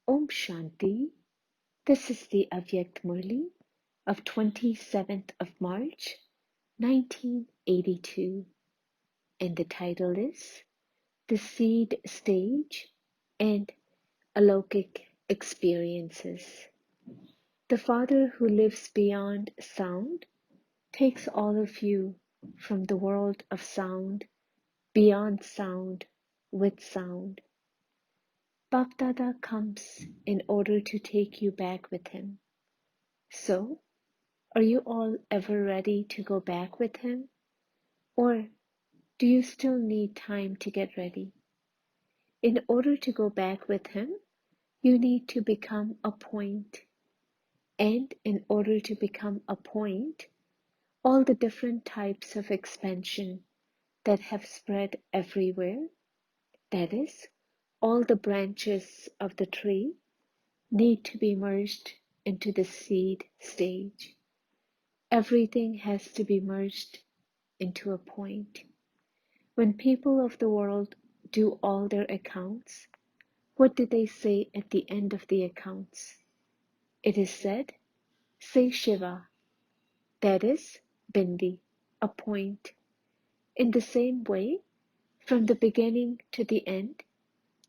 Om Shanti. This is the Avyakt Murli of 27th of March, 1982. And the title is The Seed Stage and Alokik Experiences. The Father who lives beyond sound takes all of you from the world of sound, beyond sound, with sound. Bapdada comes in order to take you back with him. So, are you all ever ready to go back with him? Or do you still need time to get ready? In order to go back with him, you need to become a point. And in order to become a point, all the different types of expansion that have spread everywhere, that is, all the branches of the tree, need to be merged into the seed stage. Everything has to be merged into a point. When people of the world do all their accounts, what do they say at the end of the accounts? It is said, say Shiva, that is, Bindi, a point. In the same way, from the beginning to the end,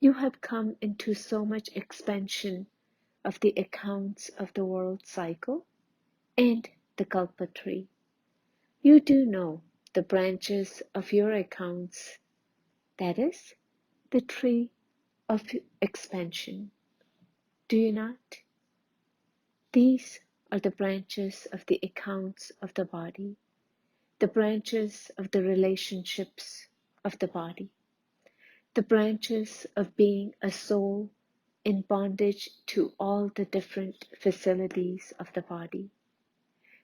you have come into so much expansion of the accounts of the world cycle and the Kalpa tree. You do know the branches of your accounts, that is, the tree of expansion. Do you not? These are the branches of the accounts of the body, the branches of the relationships of the body, the branches of being a soul in bondage to all the different facilities of the body,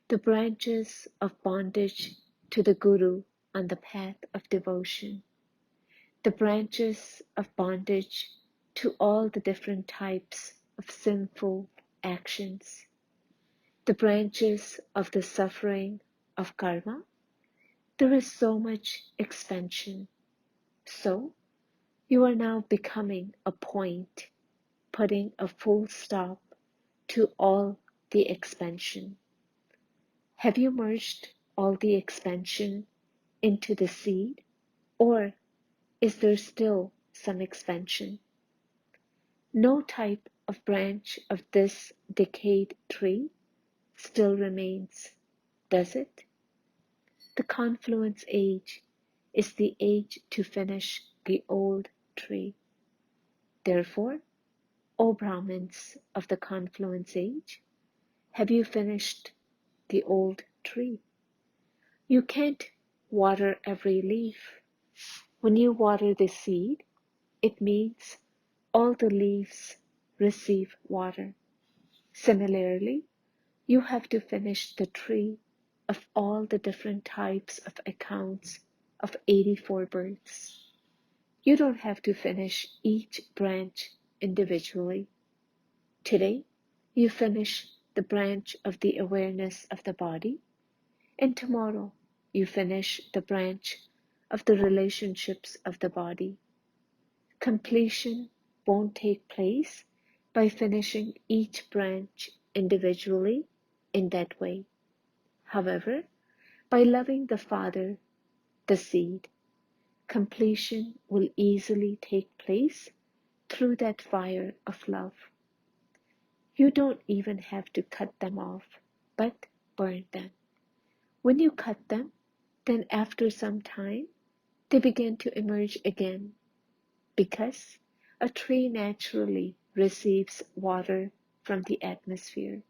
the branches of bondage to the Guru on the path of devotion, the branches of bondage to all the different types of sinful actions, the branches of the suffering of karma. There is so much expansion. So, you are now becoming a point, putting a full stop to all the expansion. Have you merged all the expansion into the seed, or is there still some expansion? No type of branch of this decayed tree still remains, does it? The confluence age is the age to finish the old tree. Therefore, O Brahmins of the confluence age, have you finished the old tree? You can't water every leaf. When you water the seed, it means all the leaves receive water. Similarly, you have to finish the tree of all the different types of accounts of 84 births. You don't have to finish each branch individually. Today, you finish the branch of the awareness of the body, and tomorrow you finish the branch of the relationships of the body. Completion won't take place by finishing each branch individually in that way. However, by loving the Father, the seed, completion will easily take place through that fire of love. You don't even have to cut them off, but burn them. When you cut them, then after some time, they begin to emerge again, because a tree naturally receives water from the atmosphere.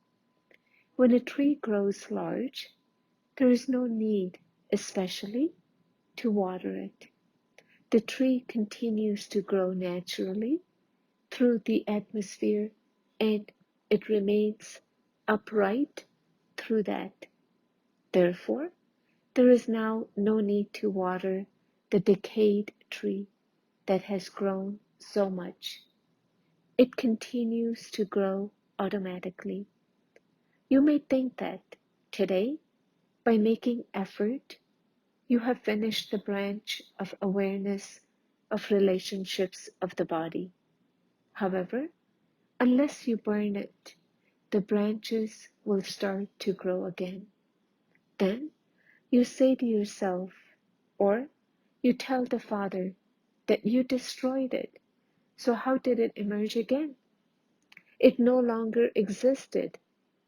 When a tree grows large, there is no need, especially, to water it. The tree continues to grow naturally through the atmosphere, and it remains upright through that. Therefore, there is now no need to water the decayed tree that has grown so much. It continues to grow automatically. You may think that today, by making effort, you have finished the branch of awareness of relationships of the body. However, Unless you burn it, the branches will start to grow again. Then you say to yourself, or you tell the Father, that you destroyed it. So how did it emerge again? It no longer existed.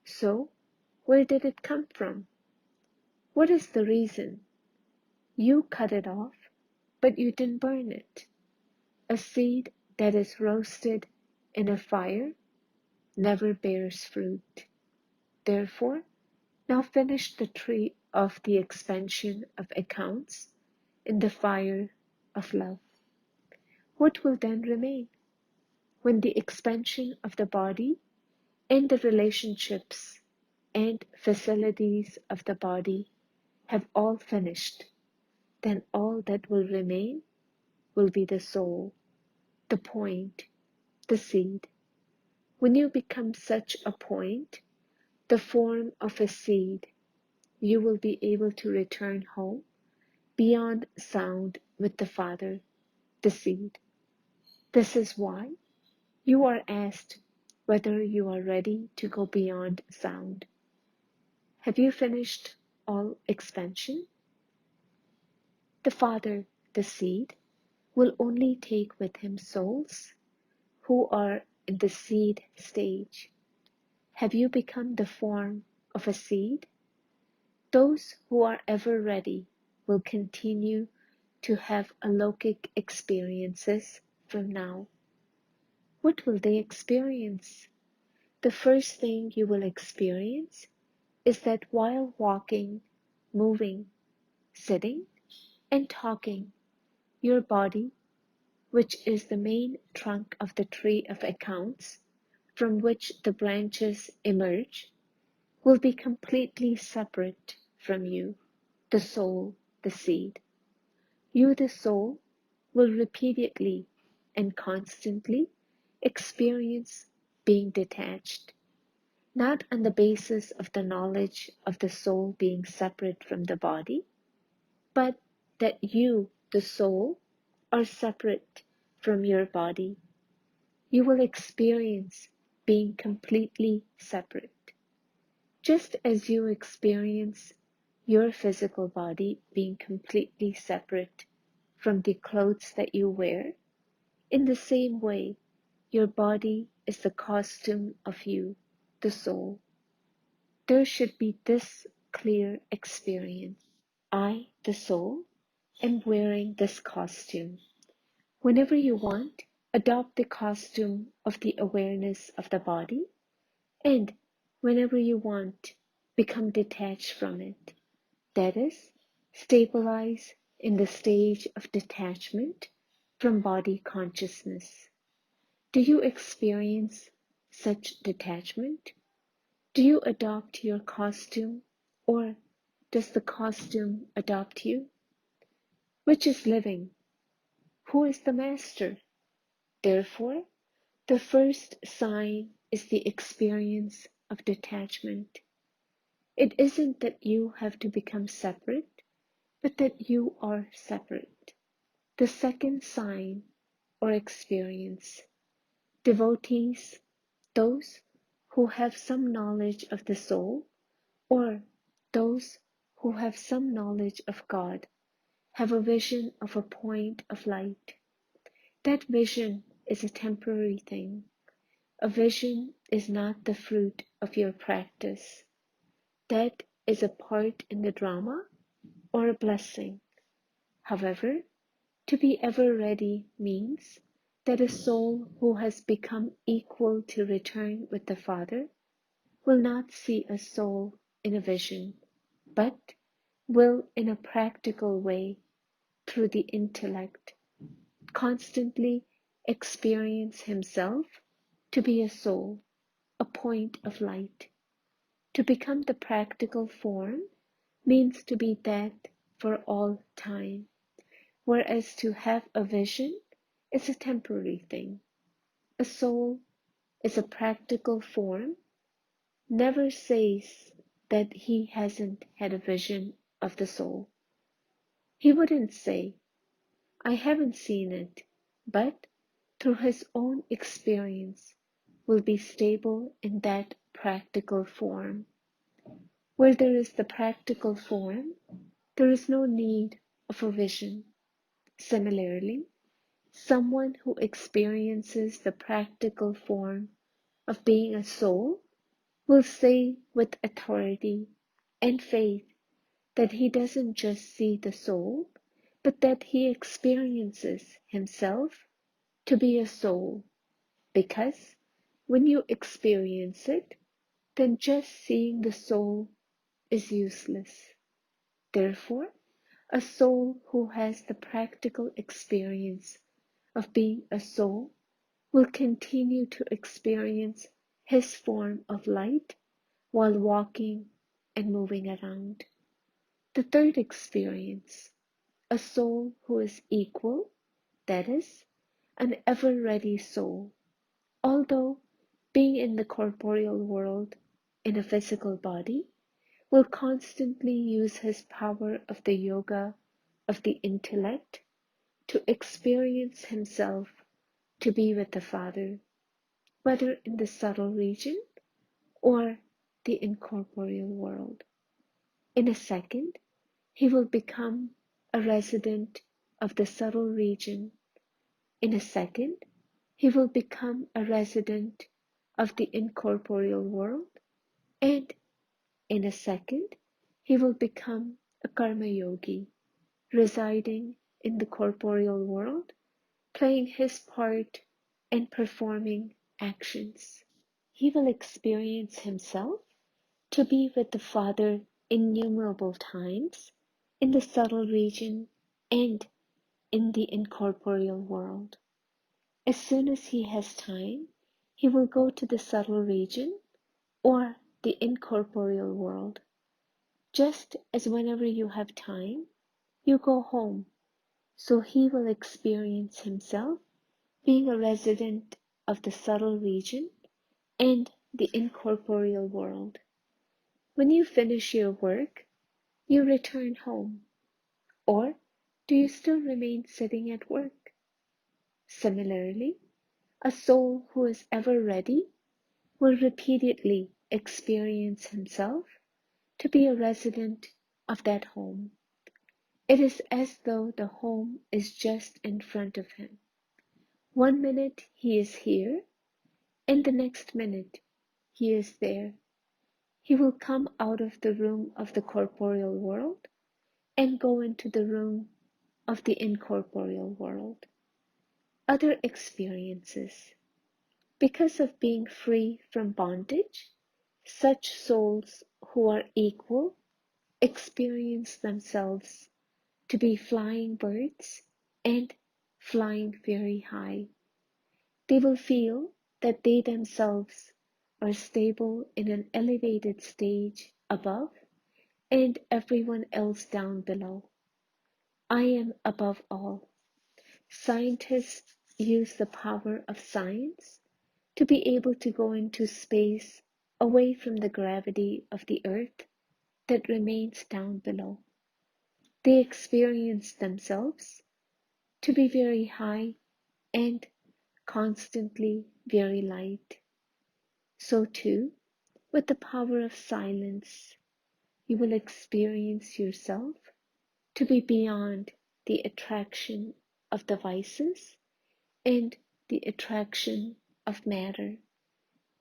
So where did it come from? What is the reason? You cut it off, but you didn't burn it. A seed that is roasted in a fire never bears fruit. Therefore, now finish the tree of the expansion of accounts in the fire of love. What will then remain? When the expansion of the body and the relationships and facilities of the body have all finished, then all that will remain will be the soul, the point, the seed. When you become such a point, the form of a seed, you will be able to return home beyond sound with the Father, the seed. This is why you are asked whether you are ready to go beyond sound. Have you finished all expansion? The Father, the seed, will only take with him souls who are in the seed stage. Have you become the form of a seed? Those who are ever ready will continue to have alokik experiences from now. What will they experience? The first thing you will experience is that while walking, moving, sitting, and talking, your body, which is the main trunk of the tree of accounts from which the branches emerge, will be completely separate from you, the soul, the seed. You, the soul, will repeatedly and constantly experience being detached, not on the basis of the knowledge of the soul being separate from the body, but that you, the soul, are separate from your body. You will experience being completely separate. Just as you experience your physical body being completely separate from the clothes that you wear, in the same way, your body is the costume of you, the soul. There should be this clear experience. I, the soul, am wearing this costume. Whenever you want, adopt the costume of the awareness of the body, and whenever you want, become detached from it. That is, stabilize in the stage of detachment from body consciousness. Do you experience such detachment? Do you adopt your costume, or does the costume adopt you? Which is living? Who is the master? Therefore, the first sign is the experience of detachment. It isn't that you have to become separate, but that you are separate. The second sign or experience, devotees, those who have some knowledge of the soul, or those who have some knowledge of God, have a vision of a point of light. That vision is a temporary thing. A vision is not the fruit of your practice. That is a part in the drama or a blessing. However, to be ever ready means that a soul who has become equal to return with the Father will not see a soul in a vision, but will in a practical way, through the intellect, constantly experience himself to be a soul, a point of light. To become the practical form means to be that for all time, whereas to have a vision is a temporary thing. A soul is a practical form, never says that he hasn't had a vision of the soul. He wouldn't say, I haven't seen it, but through his own experience, will be stable in that practical form. Where there is the practical form, there is no need of a vision. Similarly, someone who experiences the practical form of being a soul will say with authority and faith that he doesn't just see the soul, but that he experiences himself to be a soul, because when you experience it, then just seeing the soul is useless. Therefore, a soul who has the practical experience of being a soul will continue to experience his form of light while walking and moving around. The third experience, a soul who is equal, that is, an ever-ready soul, although being in the corporeal world in a physical body, will constantly use his power of the yoga of the intellect to experience himself to be with the Father, whether in the subtle region or the incorporeal world. In a second, he will become a resident of the subtle region. In a second, he will become a resident of the incorporeal world, and in a second, he will become a karma yogi, residing in the corporeal world, playing his part and performing actions. He will experience himself to be with the Father innumerable times in the subtle region and in the incorporeal world. As soon as he has time, he will go to the subtle region or the incorporeal world, just as whenever you have time, you go home. So he will experience himself being a resident of the subtle region and the incorporeal world. When you finish your work, you return home, or do you still remain sitting at work? Similarly, a soul who is ever ready will repeatedly experience himself to be a resident of that home. It is as though the home is just in front of him. One minute he is here, and the next minute he is there. He will come out of the room of the corporeal world and go into the room of the incorporeal world. Other experiences. Because of being free from bondage, such souls who are equal experience themselves to be flying birds and flying very high. They will feel that they themselves are stable in an elevated stage above and everyone else down below. I am above all. Scientists use the power of science to be able to go into space away from the gravity of the earth that remains down below. They experience themselves to be very high and constantly very light. So too, with the power of silence, you will experience yourself to be beyond the attraction of the vices and the attraction of matter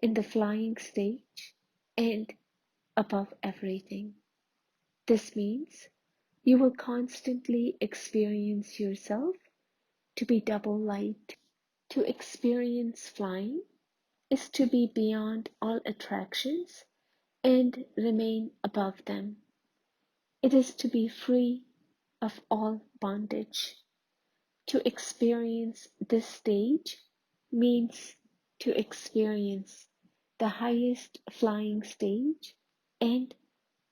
in the flying stage and above everything. This means you will constantly experience yourself to be double light. To experience flying is to be beyond all attractions and remain above them. It is to be free of all bondage. To experience this stage means to experience the highest flying stage and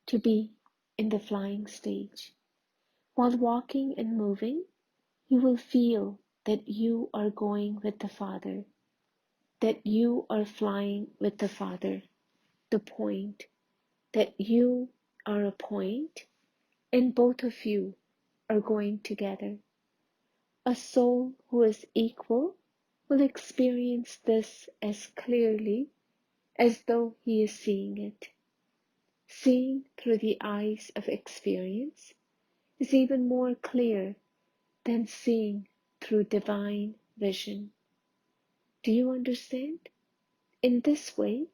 to be in the flying stage. While walking and moving, you will feel that you are going with the Father, that you are flying with the Father, the point, that you are a point, and both of you are going together. A soul who is equal will experience this as clearly as though he is seeing it. Seeing through the eyes of experience is even more clear than seeing through divine vision. Do you understand? In this way,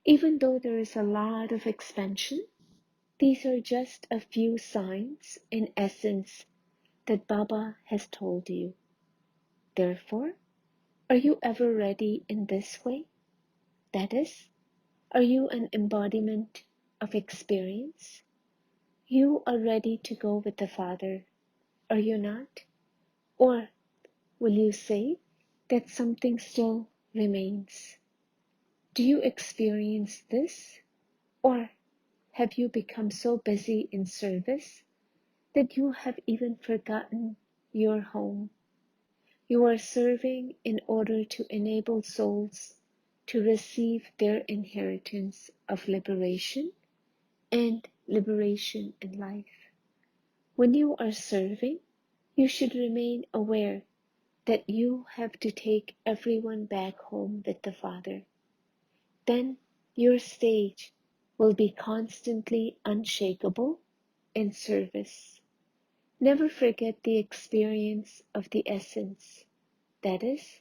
even though there is a lot of expansion, these are just a few signs in essence that Baba has told you. Therefore, are you ever ready in this way? That is, are you an embodiment of experience? You are ready to go with the Father, are you not? Or will you say that something still remains? Do you experience this? Or have you become so busy in service that you have even forgotten your home? You are serving in order to enable souls to receive their inheritance of liberation and liberation in life. When you are serving, you should remain aware that you have to take everyone back home with the Father. Then your stage will be constantly unshakable in service. Never forget the experience of the essence, that is,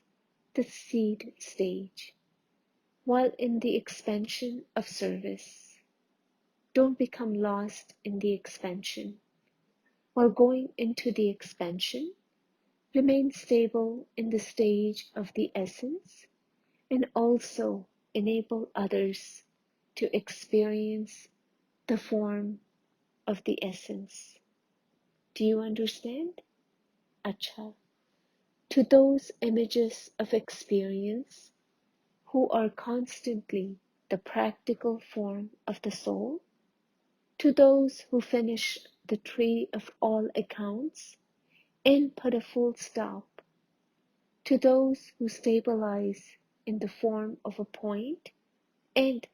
the seed stage, while in the expansion of service. Don't become lost in the expansion. While going into the expansion, remain stable in the stage of the essence and also enable others to experience the form of the essence. Do you understand? Acha. To those images of experience who are constantly the practical form of the soul, to those who finish the tree of all accounts and put a full stop, to those who stabilize in the form of a point and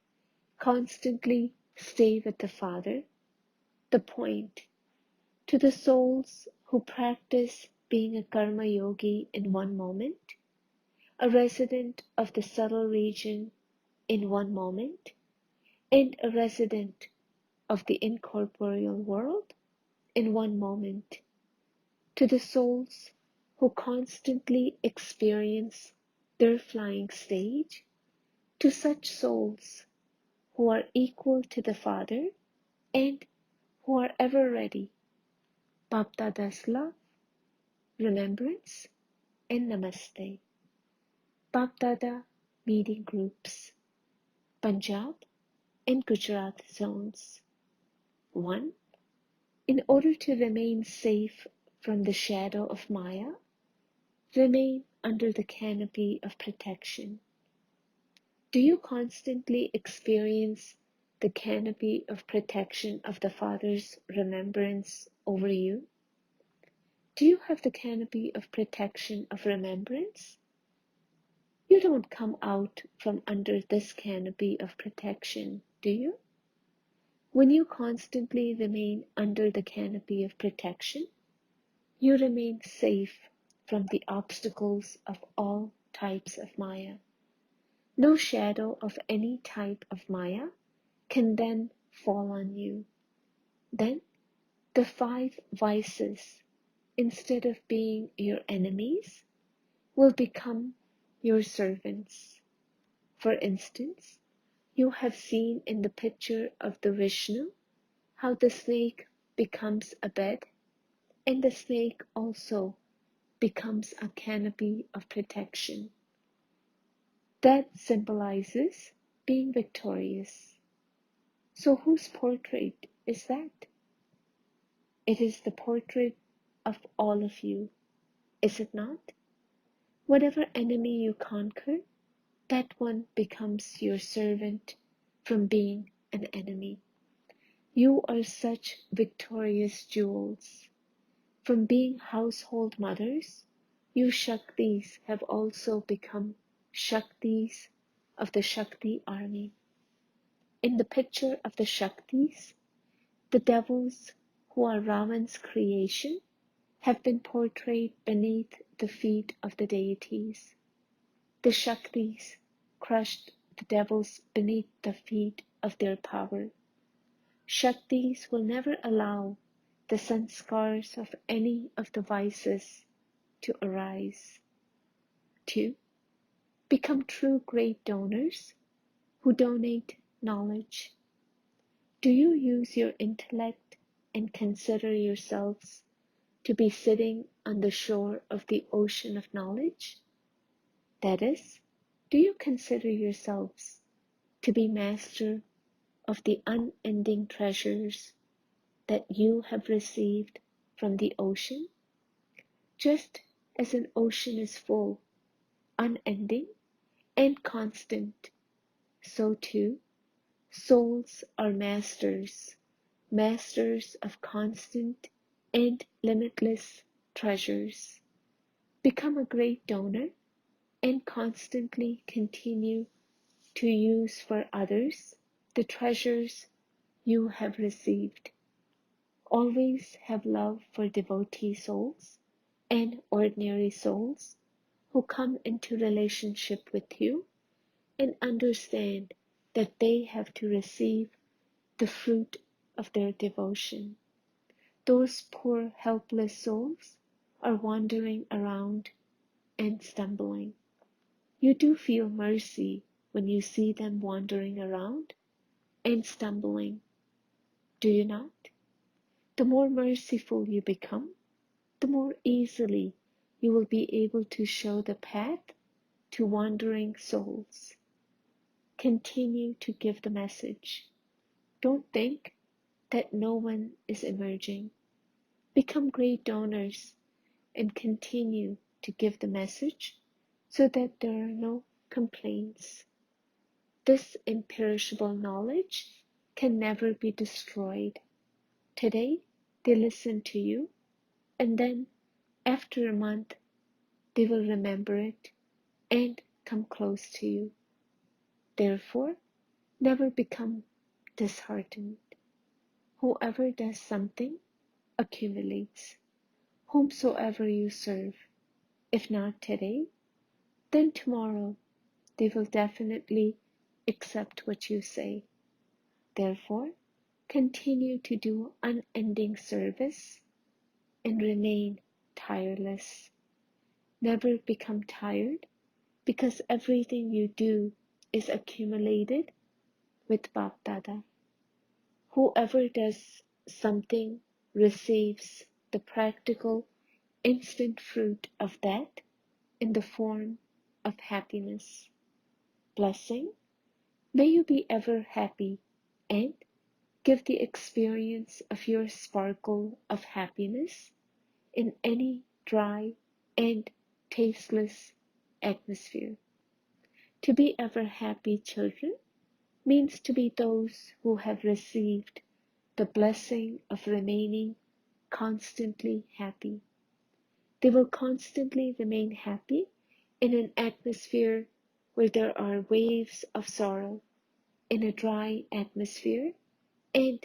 constantly stay with the Father, the point, to the souls who practice being a karma yogi in one moment, a resident of the subtle region in one moment, and a resident of the incorporeal world in one moment, to the souls who constantly experience their flying stage, to such souls who are equal to the Father and who are ever ready. Bapdada's love, remembrance, and namaste. Bapdada meeting groups, Punjab and Gujarat zones. 1. In order to remain safe from the shadow of Maya, remain under the canopy of protection. Do you constantly experience the canopy of protection of the Father's remembrance over you? Do you have the canopy of protection of remembrance? You don't come out from under this canopy of protection, do you? When you constantly remain under the canopy of protection, you remain safe from the obstacles of all types of Maya. No shadow of any type of Maya can then fall on you. Then the 5 vices, instead of being your enemies, will become your servants. For instance, you have seen in the picture of the Vishnu how the snake becomes a bed, and the snake also becomes a canopy of protection. That symbolizes being victorious. So whose portrait is that? It is the portrait of all of you, is it not? Whatever enemy you conquer, that one becomes your servant from being an enemy. You are such victorious jewels. From being household mothers, you Shaktis have also become Shaktis of the Shakti army. In the picture of the Shaktis, the devils who are Ravan's creation have been portrayed beneath the feet of the deities. The Shaktis crushed the devils beneath the feet of their power. Shaktis will never allow the sanskars of any of the vices to arise. 2. Become true great donors who donate knowledge. Do you use your intellect and consider yourselves to be sitting on the shore of the ocean of knowledge? That is, do you consider yourselves to be master of the unending treasures that you have received from the ocean? Just as an ocean is full, unending, and constant, so too, souls are masters, masters of constant and limitless treasures. Become a great donor and constantly continue to use for others the treasures you have received. Always have love for devotee souls and ordinary souls who come into relationship with you and understand that they have to receive the fruit of their devotion. Those poor helpless souls are wandering around and stumbling. You do feel mercy when you see them wandering around and stumbling, do you not? The more merciful you become, the more easily you will be able to show the path to wandering souls. Continue to give the message. Don't think that no one is emerging. Become great donors and continue to give the message so that there are no complaints. This imperishable knowledge can never be destroyed. Today, they listen to you, and then after a month, they will remember it and come close to you. Therefore, never become disheartened. Whoever does something accumulates. Whomsoever you serve, if not today, then tomorrow they will definitely accept what you say. Therefore, continue to do unending service and remain tireless. Never become tired, because everything you do is accumulated with Bap Dada. Whoever does something receives the practical, instant fruit of that in the form of happiness. Blessing, may you be ever happy and give the experience of your sparkle of happiness in any dry and tasteless atmosphere. To be ever happy, children, means to be those who have received the blessing of remaining constantly happy. They will constantly remain happy in an atmosphere where there are waves of sorrow, in a dry atmosphere, and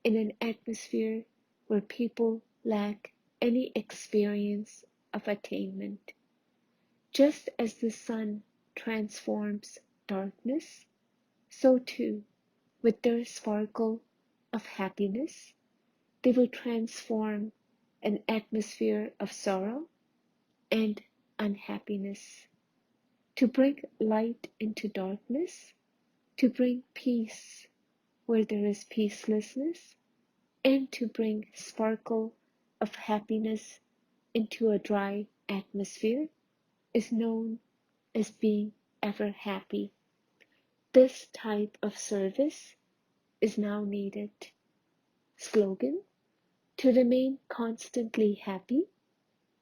in an atmosphere where people lack any experience of attainment. Just as the sun transforms darkness, so too, with their sparkle of happiness, they will transform an atmosphere of sorrow and unhappiness. To bring light into darkness, to bring peace where there is peacelessness, and to bring sparkle of happiness into a dry atmosphere is known as being ever happy. This type of service is now needed. Slogan: to remain constantly happy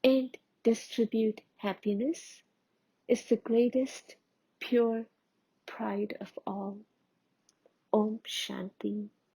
and distribute happiness is the greatest pure pride of all. Om Shanti.